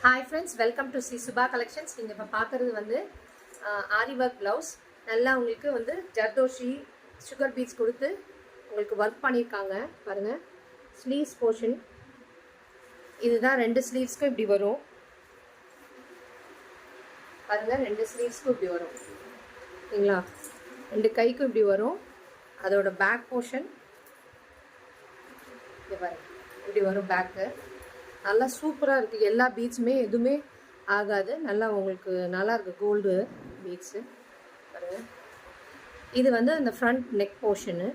Hi friends, welcome to Sri Subha collections. நீங்கள் இப்போ பார்க்குறது வந்து ஆரி ஒர்க் ப்ளவுஸ். நல்லா உங்களுக்கு வந்து ஜர்தோஷி சுகர் பீட்ஸ் கொடுத்து உங்களுக்கு ஒர்க் பண்ணியிருக்காங்க பாருங்கள். ஸ்லீவ்ஸ் போர்ஷன் இதுதான். 2 ஸ்லீவ்ஸ்க்கும் இப்படி வரும் பாருங்கள். 2 ஸ்லீவ்ஸ்க்கும் இப்படி வரும் சரிங்களா. 2 கைக்கும் இப்படி வரும். அதோட பேக் போர்ஷன் இது பாருங்கள், இப்படி வரும் பேக்கு. நல்லா சூப்பராக இருக்குது. எல்லா பீட்ஸுமே எதுவுமே ஆகாது. நல்லா உங்களுக்கு நல்லா இருக்குது கோல்டு பீட்ஸு பாருங்கள். இது வந்து அந்த ஃப்ரண்ட் நெக் போர்ஷனு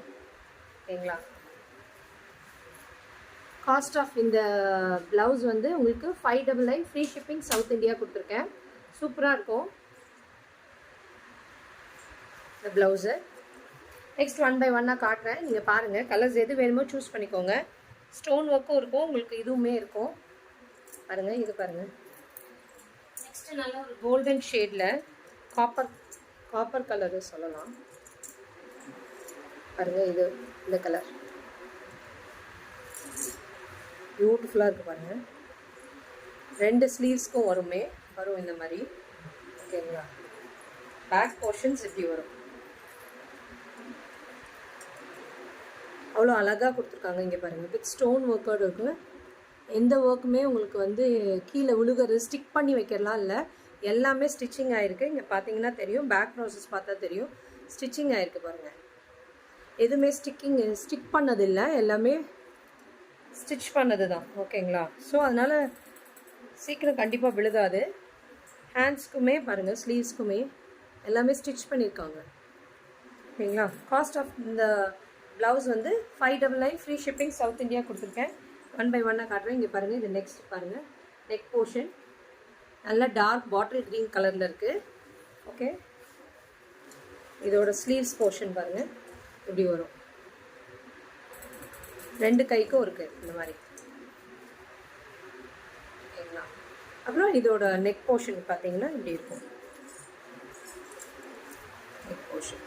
ஓகேங்களா. காஸ்ட் ஆஃப் இந்த ப்ளவுஸ் வந்து உங்களுக்கு 599 ஃப்ரீ ஷிப்பிங் சவுத் இந்தியா கொடுத்துருக்கேன். சூப்பராக இருக்கும் இந்த ப்ளவுஸு. நெக்ஸ்ட் 1 by 1 காட்டுறேன், நீங்கள் பாருங்கள். கலர்ஸ் எது வேணுமோ சூஸ் பண்ணிக்கோங்க. ஸ்டோன் ஒர்க்கும் இருக்கும் உங்களுக்கு, இதுவுமே இருக்கும் பாருங்கள். இது பாருங்கள். நெக்ஸ்ட்டு நல்லா ஒரு கோல்டன் ஷேடில் காப்பர் கலரு சொல்லலாம் பாருங்கள். இது இந்த கலர் பியூட்டிஃபுல்லாக இருக்குது பாருங்கள். 2 ஸ்லீவ்ஸ்க்கும் வரும் இந்த மாதிரி ஓகேங்களா. பேக் போர்ஷன்ஸ் இப்படி வரும். அவ்வளோ அழகாக கொடுத்துருக்காங்க. இங்கே பாருங்கள், வித் ஸ்டோன் ஒர்க்கோடு இருக்குது. எந்த ஒர்க்குமே உங்களுக்கு வந்து கீழே விழுகிறது ஸ்டிக் பண்ணி வைக்கலாம் இல்லை, எல்லாமே ஸ்டிச்சிங் ஆகிருக்கு. இங்கே பார்த்தீங்கன்னா தெரியும், பேக் ப்ராசஸ் பார்த்தா தெரியும் ஸ்டிச்சிங் ஆகிருக்கு பாருங்கள். எதுவுமே ஸ்டிக் பண்ணதில்லை, எல்லாமே ஸ்டிச் பண்ணது தான் ஓகேங்களா. ஸோ அதனால் சீக்கிரம் கண்டிப்பாக விழுகாது. ஹேண்ட்ஸ்க்குமே பாருங்கள், ஸ்லீவ்ஸ்க்குமே எல்லாமே ஸ்டிச் பண்ணியிருக்காங்க ஓகேங்களா. காஸ்ட் ஆஃப் இந்த ப்ளவுஸ் வந்து 599 ஃப்ரீ ஷிப்பிங் சவுத் இந்தியா கொடுத்துருக்கேன். 1 by 1 காட்டுறேன். இங்கே பாருங்கள். இது நெக்ஸ்ட் பாருங்கள். நெக் போர்ஷன் நல்லா டார்க் பாட்டில் க்ரீன் கலரில் இருக்குது ஓகே. இதோட ஸ்லீவ்ஸ் போர்ஷன் பாருங்கள், இப்படி வரும். 2 கைக்கும் இருக்குது இந்த மாதிரி ஓகேங்களா. அப்புறம் இதோட நெக் போர்ஷன் பார்த்தீங்கன்னா இப்படி இருக்கும். நெக் போர்ஷன்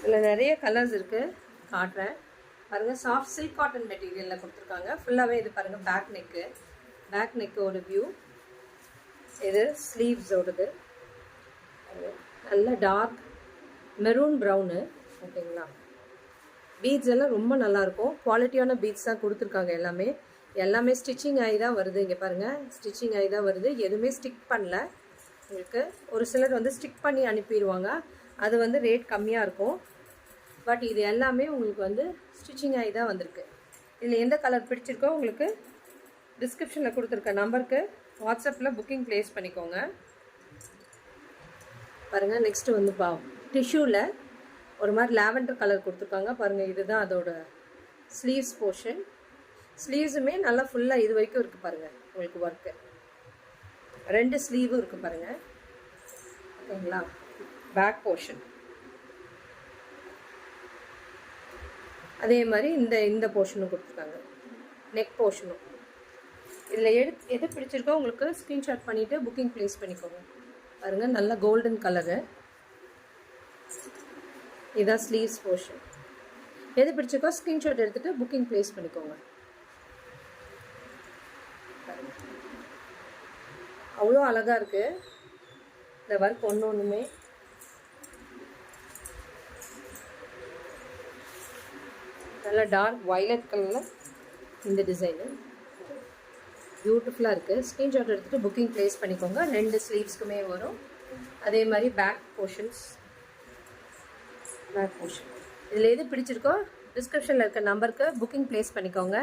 இதில் நிறைய கலர்ஸ் இருக்குது, காட்டுறேன் பாருங்கள். சாஃப்ட் சில்க் காட்டன் மெட்டீரியலில் கொடுத்துருக்காங்க ஃபுல்லாகவே. இது பாருங்கள், பேக் நெக்கோட வியூ. இது ஸ்லீவ்ஸோடது. நல்ல டார்க் மெரூன் ப்ரௌனு ஓகேங்களா. பீட்ஸ் எல்லாம் ரொம்ப நல்லாயிருக்கும். குவாலிட்டியான பீட்ஸ் தான் கொடுத்துருக்காங்க. எல்லாமே ஸ்டிச்சிங் ஆகி தான் வருது. இங்கே பாருங்கள், ஸ்டிச்சிங் ஆகி தான் வருது. எதுவுமே ஸ்டிக் பண்ணல உங்களுக்கு. ஒரு சிலர் வந்து ஸ்டிக் பண்ணி அனுப்பிடுவாங்க, அது வந்து ரேட் கம்மியாக இருக்கும். பட் இது எல்லாமே உங்களுக்கு வந்து ஸ்டிச்சிங் ஆகி தான் வந்திருக்கு. இதில் எந்த கலர் பிடிச்சிருக்கோ உங்களுக்கு டிஸ்கிரிப்ஷனில் கொடுத்துருக்க நம்பருக்கு வாட்ஸ்அப்பில் புக்கிங் ப்ளேஸ் பண்ணிக்கோங்க பாருங்கள். நெக்ஸ்ட்டு வந்து டிஷ்யூவில் ஒரு மாதிரி லாவெண்டர் கலர் கொடுத்துருக்காங்க பாருங்கள். இதுதான் அதோட ஸ்லீவ்ஸ் போர்ஷன். ஸ்லீவ்ஸுமே நல்லா ஃபுல்லாக இது வரைக்கும் இருக்குது பாருங்கள். உங்களுக்கு ஒர்க்கு 2 ஸ்லீவும் இருக்குது பாருங்கள் ஓகேங்களா. பேக் போர்ஷன் அதே மாதிரி இந்த போர்ஷனும் கொடுத்துருக்காங்க, நெக் போர்ஷனும். இதில் எது பிடிச்சிருக்கோ உங்களுக்கு ஸ்க்ரீன்ஷாட் பண்ணிவிட்டு புக்கிங் ப்ளேஸ் பண்ணிக்கோங்க பாருங்கள். நல்ல கோல்டன் கலரு. இதுதான் ஸ்லீவ்ஸ் போர்ஷன். எது பிடிச்சிருக்கோ ஸ்க்ரீன்ஷாட் எடுத்துகிட்டு புக்கிங் ப்ளேஸ் பண்ணிக்கோங்க. அவ்வளோ அழகாக இருக்குது இந்த ஒர்க். ஒன்றுமே நல்லா டார்க் வயலட் கலரில் இந்த டிசைனு பியூட்டிஃபுல்லாக இருக்குது. ஸ்க்ரீன்ஷாட் எடுத்துகிட்டு புக்கிங் ப்ளேஸ் பண்ணிக்கோங்க. 2 ஸ்லீவ்ஸ்க்குமே வரும். அதே மாதிரி பேக் போர்ஷன் இதில் எது பிடிச்சிருக்கோ டிஸ்கிரிப்ஷனில் இருக்க நம்பருக்கு புக்கிங் ப்ளேஸ் பண்ணிக்கோங்க.